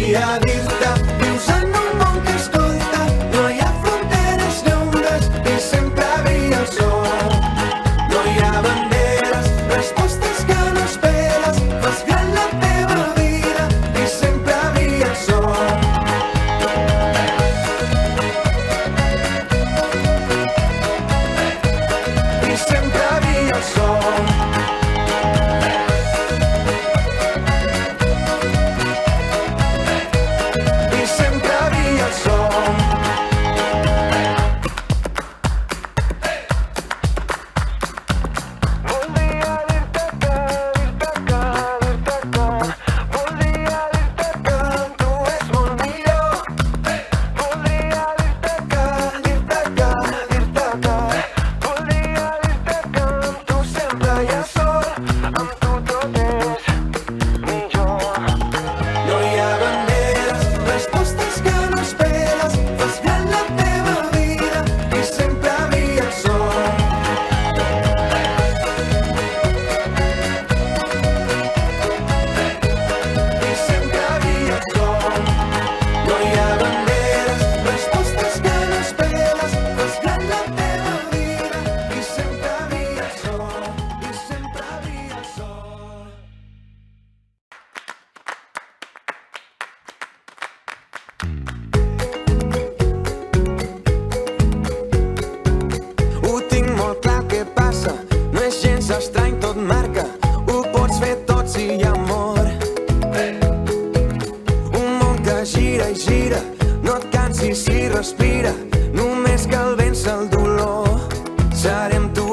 voldria dir-te, vius en un món que escolta, no hi ha fronteres ni ombres, i sempre brilla el sol. No hi ha banderes, respostes que no esperes, fas gran la teva vida, i sempre brilla el sol. I sempre brilla el sol. Ho tinc molt clar què passa, no és gens estrany, tot marca, ho pots fer tot si hi ha amor. Un món que gira i gira, no et cansis i respira, només que el vents el dolor, serem tu